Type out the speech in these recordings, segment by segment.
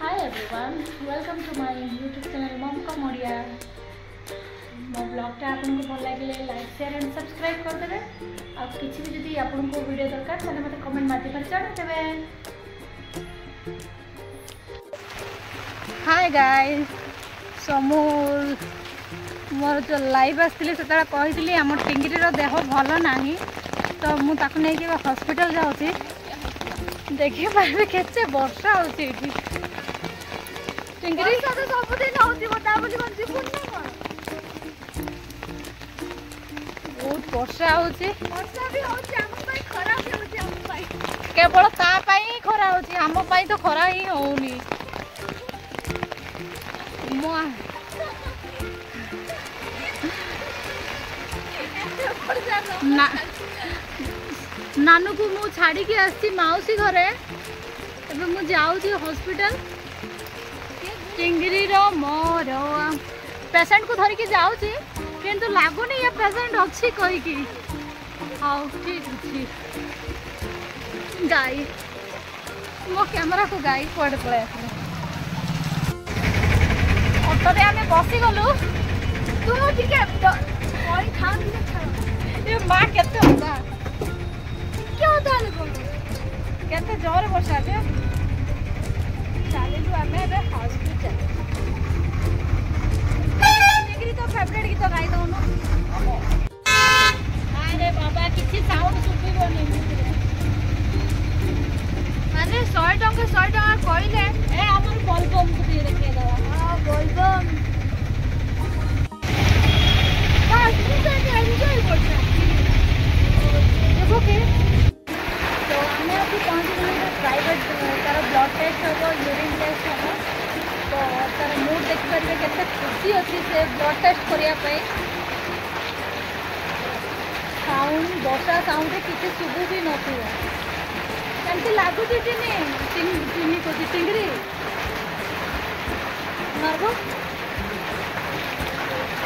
Hi everyone, welcome to my YouTube channel Momcom Odia। मो ब्लॉगटा आपको भल लगे लाइक शेयर एंड सब्सक्राइब करदे आ किसी भी जदि आपको वीडियो दरकार ताले मते कमेंट माध्यम जणाइबे। हाय गाइस, सो मोर जो लाइव आसती से कही आम टिंगीर देह भल ना तो मुझे हॉस्पिटल जाऊँगी। देखिए पारे केते वर्षा होती टिंगरी सबुदिन बहुत वर्षा केवल तापाई खरा होची आम पाई तो खरा ही होनी। नानू को मु छाड़ी के आसी माउसी घरे एबे मु जाऊची हॉस्पिटल टिंगरी रो मोर पेशेंट को धरिकी जाऊची किंतु लागुनी ये पेशेंट अच्छी कही की। हाँ ठीक अच्छी गाई मो कैमरा को गाई पड़े पड़े ऑटो रे आमे बसी गलु तू ठीक कोई खान ये मां केते होता क्यों ताले को केते जोर वर्षा जे चालू आमे बे हॉस्पिटल टिंगरी तो फेवरेट गीत गाई दउनो। अरे बाबा किछि साउंड सुबिबोनी माने 100 टका कहले ए हमर बोलबम को दे रखे दवा। हां बोलबम बस मुझे एंजॉय करते देखो के तो हमें अभी पहुंच गए प्राइवेट तार ब्लड टेस्ट हो यूरिन टेस्ट हो तो तार मूड देख पारे केते खुशी अच्छी से ब्लड टेस्ट करिया पे साउंड वर्षा साउंड किसी शुभु भी नथियो केमती लागु चिनी को टिंगरी नर्वस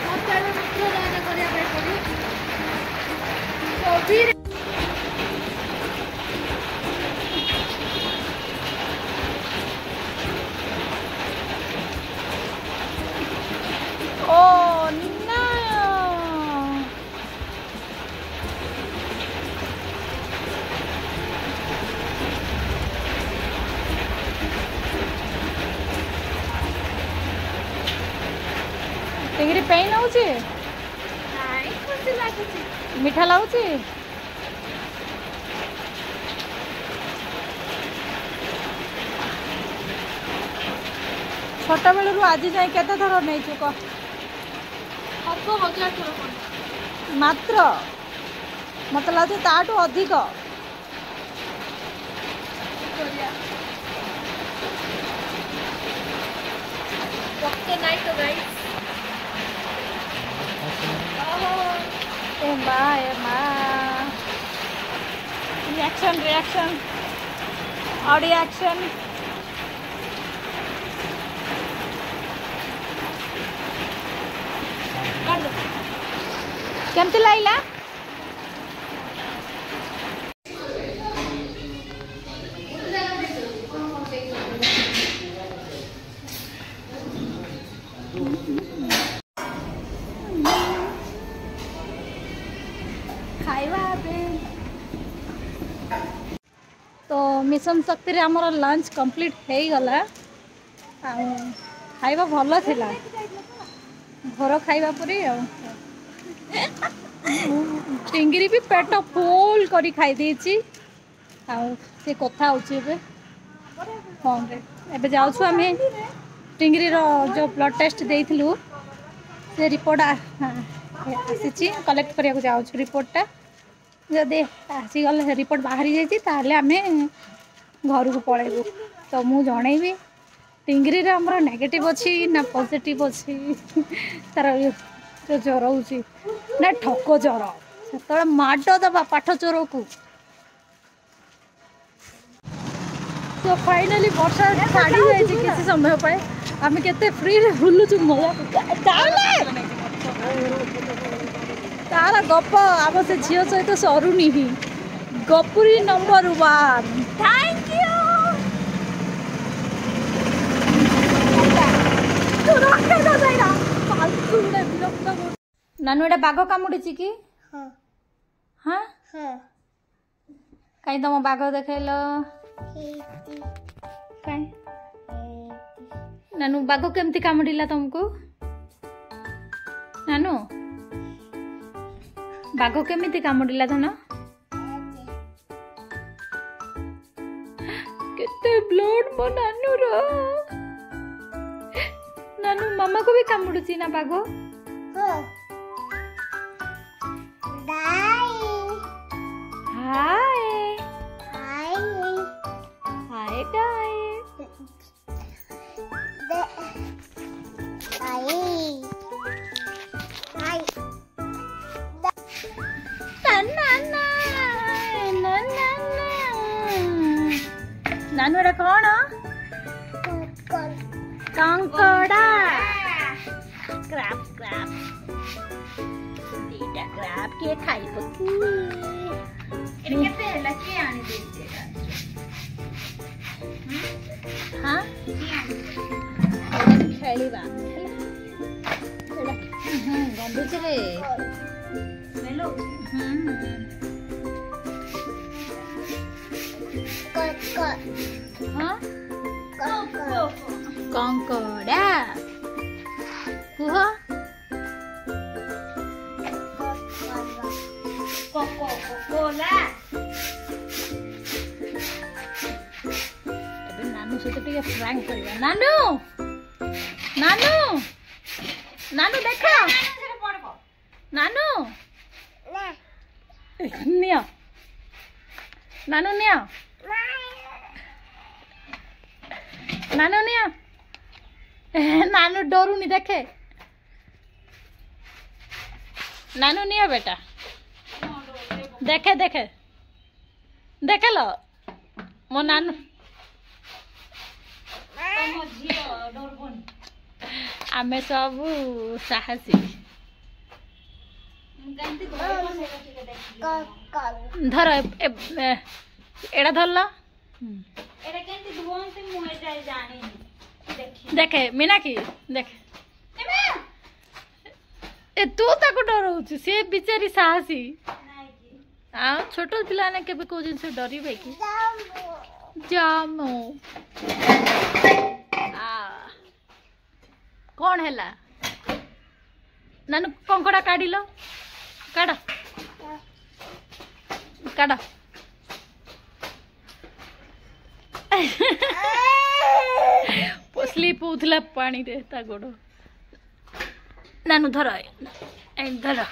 मत मित्र करिया पे पड़ी तो फिर टिंगरी पेन होची नाइ खुशी लागुची मीठा लागुची छोटा बेलू आज जाए केते थर नहीं चुक आपको 1000 थर मात्र मत लगे ताटू अधिक ओके नाइट तो गाइस रिएक्शन ऑडियो एक्शन केमती लागला खाइबा तो मिशन शक्ति रे हमर लंच कंप्लीट हो गला खाइबा भल थिला घर खाइबा पूरी टिंगरी भी पेट फुल करी खाई देछि से कथा होछि फोन रे एबे जाउछु आमे टिंगरी रो जो ब्लड टेस्ट देइथिलु से रिपोर्ट आसी कलेक्ट करिया जाउछु रिपोर्टटा जदि आसीगले रिपोर्ट बाहरी जाइए ताहले आमे घर को पलैबू तो मु जनइबी टिंगरी रे हमर नेगेटिव अच्छी ना पॉजिटिव अच्छी तार जो ज्वर होची ना ठक ज्वर से माड दबा पाठ चोर को तो फाइनली वर्षा छाड़ी जाए किसी समय पाए आम के फ्री रे बुलुचु मजा तार गप आम से झील सहित सरुनी गपुरी नंबर 1। Thank you. नानू एटा बाघ कामुड़ी कि हाँ हाँ हाँ कहीं तुम बाघ देखल कहीं नानू बाघ केमती कामुड़िला तुमको नानू बाघ केमिति कामुड़िला धन केते ब्लड मो नानू रो नानू मामा को भी कामुड़ुची ना बाघ हाँ हाय हाय हाय गाइस नानू एटा कौन कंकड़ा क्रैप क्रैप दीटा क्रैप के खाइबो की एटा केते हला के आनी देते हां खेलिबा गंदुच रे हेलो हाँ कंकड़ा कुह कोला नानू सहित टिके फ्रैंक करबा नानू नानू नानू देख नानू निया नानू निया नानू निया नानू डरुनी देखे नानू निया बेटा देखे देखे देखे लो मो नानू आमे सब साहसी धर एड़ा धरल देखे मीनाक्षी देखे ए तू ताको डराउछु से बिचारी साहसी आ छोट पिला ने केबे को जिन से डरिबे कि जामो आ कौन हैला नानू कंकड़ा काढ़िल काढ़ काढ़ स्लीप होउथला पानी रे ता गोड़ नानू धर धर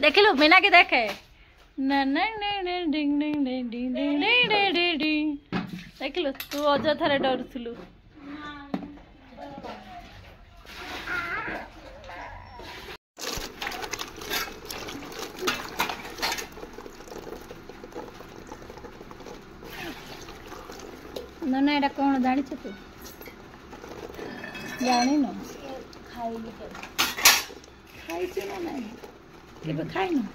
देख लो मीना के देखे देख लो तू अजथारे डरुथलु ना एटा कौन जानी तू जानी न खाई ना नहीं केबे खाई न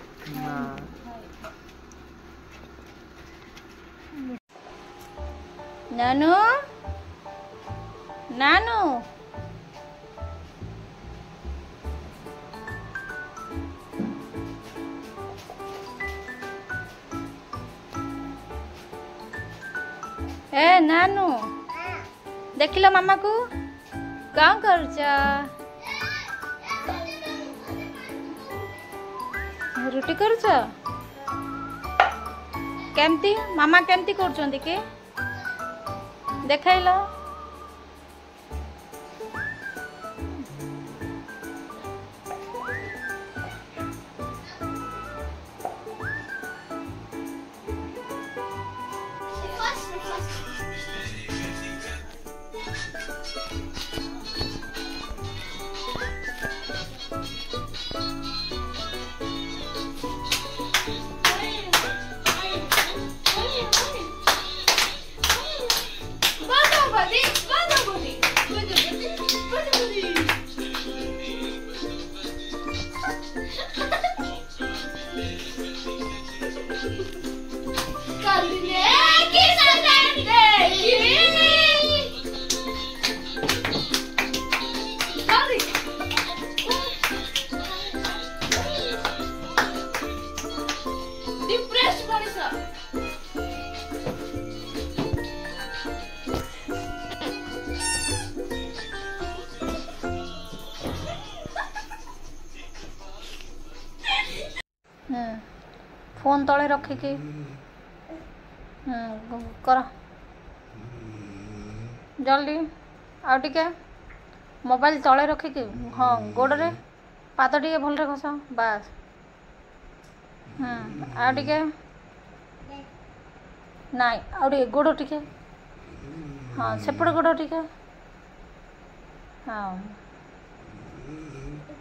नानू नानू ए नानू देखिल मामा को कौन करुच रुटी करुच केमती मामा केमती करुचंदी के देखैल फोन तले रखिकी कर जल्दी आउ टिके मोबाइल तले रखिकी हाँ गोड़े पाद टिके भलरे घस बास आउ टिके नाई आउ टिके गोड़ टिके हाँ सेपटे गोड़ टिके हाँ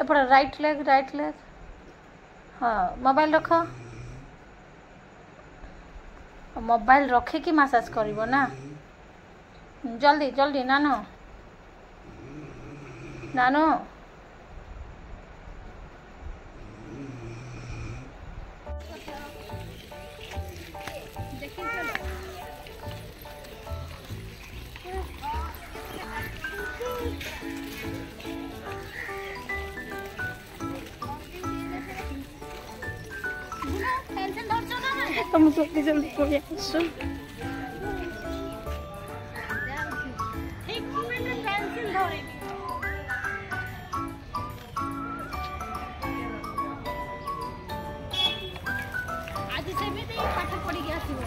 एपटे राइट लेग हाँ मोबाइल रख मोबाइल रखिकी मसाज करिवो ना जल्दी जल्दी नानो नानो तुम जल्दी जल्दी पड़े आसो आज सेମିତି ପାଠ ପଢିକି ଆସିବ।